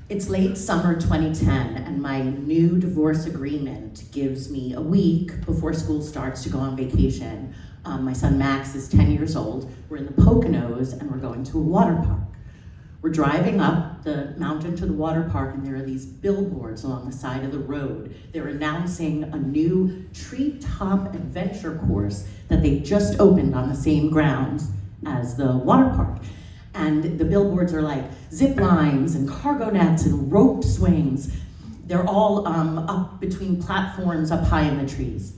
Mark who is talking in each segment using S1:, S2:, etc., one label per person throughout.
S1: It's late summer 2010, and my new divorce agreement gives me a week before school starts to go on vacation. My son Max is 10 years old. We're in the Poconos, and we're going to a water park. We're driving up the mountain to the water park, and there are these billboards along the side of the road. They're announcing a new Treetop adventure course that they just opened on the same grounds as the water park. And the billboards are like zip lines and cargo nets and rope swings. They're all up between platforms up high in the trees.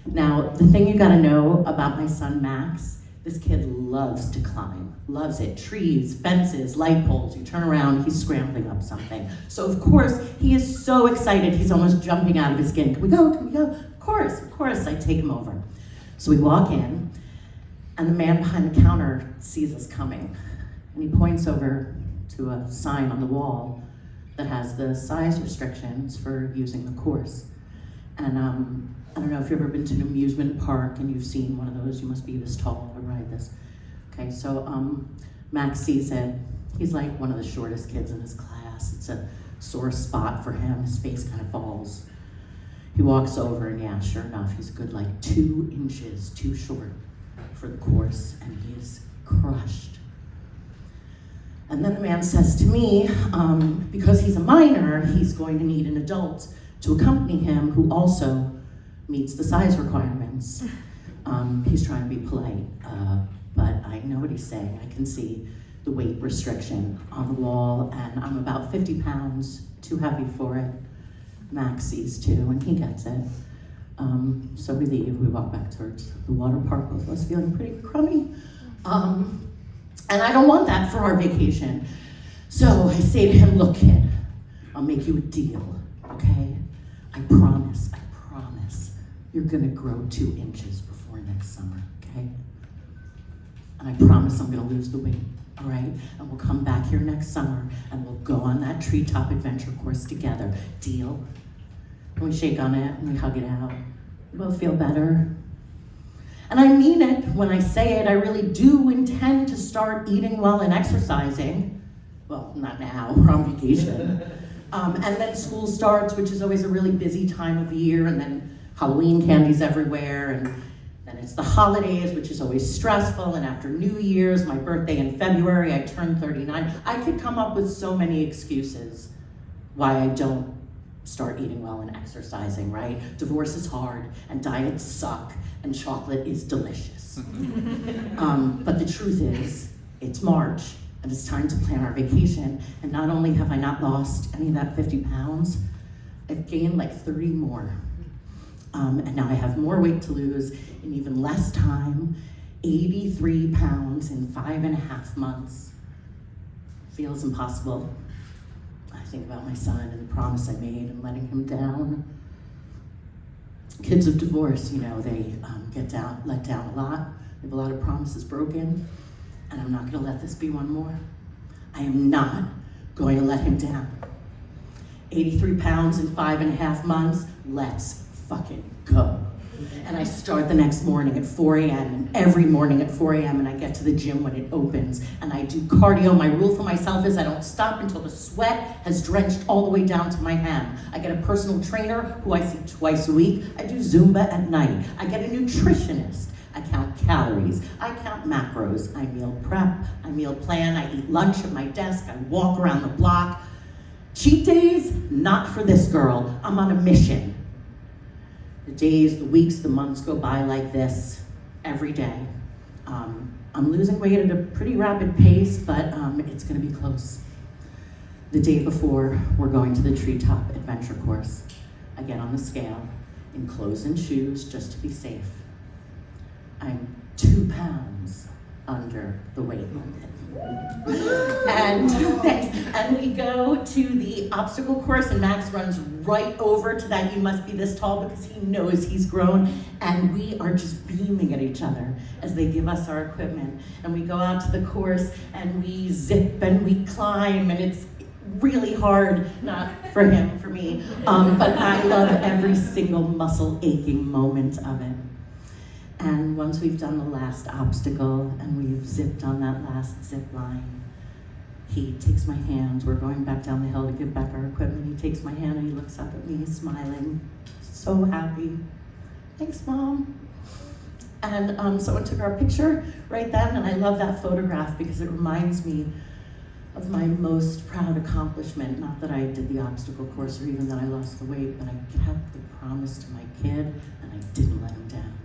S1: Now, the thing you gotta know about my son Max, this kid loves to climb, loves it. Trees, fences, light poles, you turn around, he's scrambling up something. So of course, he is so excited, he's almost jumping out of his skin. Can we go, can we go? Of course, I take him over. So we walk in, and the man behind the counter sees us coming. And he points over to a sign on the wall that has the size restrictions for using the course. And I don't know if you've ever been to an amusement park and you've seen one of those, you must be this tall to ride this. Okay, so Max sees it. He's like one of the shortest kids in his class. It's a sore spot for him, his face kind of falls. He walks over and yeah, sure enough, he's a good like 2 inches too short for the course, and he is crushed. And then the man says to me, because he's a minor, he's going to need an adult to accompany him who also meets the size requirements. He's trying to be polite, but I know what he's saying. I can see the weight restriction on the wall, and I'm about 50 pounds too heavy for it. Max sees too, and he gets it. So we leave, we walk back towards the water park, both of us feeling pretty crummy. And I don't want that for our vacation. So I say to him, look kid, I'll make you a deal, okay? I promise, you're gonna grow 2 inches before next summer, okay? And I promise I'm gonna lose the weight, all right? And we'll come back here next summer and we'll go on that Treetop adventure course together. Deal? And we shake on it and we hug it out. We both feel better. And I mean it when I say it. I really do intend to start eating well and exercising. Well, not now, we're on vacation. And then school starts, which is always a really busy time of year, and then Halloween candy's everywhere, and then it's the holidays, which is always stressful, and after New Year's, my birthday in February, I turned 39. I could come up with so many excuses why I don't start eating well and exercising, right? Divorce is hard, and diets suck, and chocolate is delicious. But the truth is, it's March, and it's time to plan our vacation, and not only have I not lost any of that 50 pounds, I've gained like 30 more. And now I have more weight to lose in even less time, 83 pounds in 5.5 months. Feels impossible. I think about my son and the promise I made and letting him down. Kids of divorce, you know, they let down a lot. They have a lot of promises broken, and I'm not gonna let this be one more. I am not going to let him down. 83 pounds in 5.5 months, let's fucking go. And I start the next morning at 4 a.m. and every morning at 4 a.m. and I get to the gym when it opens and I do cardio. My rule for myself is I don't stop until the sweat has drenched all the way down to my hem. I get a personal trainer who I see twice a week. I do Zumba at night. I get a nutritionist. I count calories. I count macros. I meal prep. I meal plan. I eat lunch at my desk. I walk around the block. Cheat days? Not for this girl. I'm on a mission. The days, the weeks, the months go by like this every day. I'm losing weight at a pretty rapid pace, but it's gonna be close. The day before we're going to the Treetop adventure course, I get on the scale in clothes and shoes just to be safe. I'm 2 pounds under the weight limit. And we go to the obstacle course and Max runs right over to that "you must be this tall" because he knows he's grown, and we are just beaming at each other as they give us our equipment. And we go out to the course and we zip and we climb, and it's really hard, not for him, for me, but I love every single muscle aching moment of it. And once we've done the last obstacle and we've zipped on that last zip line, he takes my hand. We're going back down the hill to give back our equipment. He takes my hand and he looks up at me, smiling, so happy. Thanks, Mom. And someone took our picture right then, and I love that photograph because it reminds me of my most proud accomplishment. Not that I did the obstacle course or even that I lost the weight, but I kept the promise to my kid and I didn't let him down.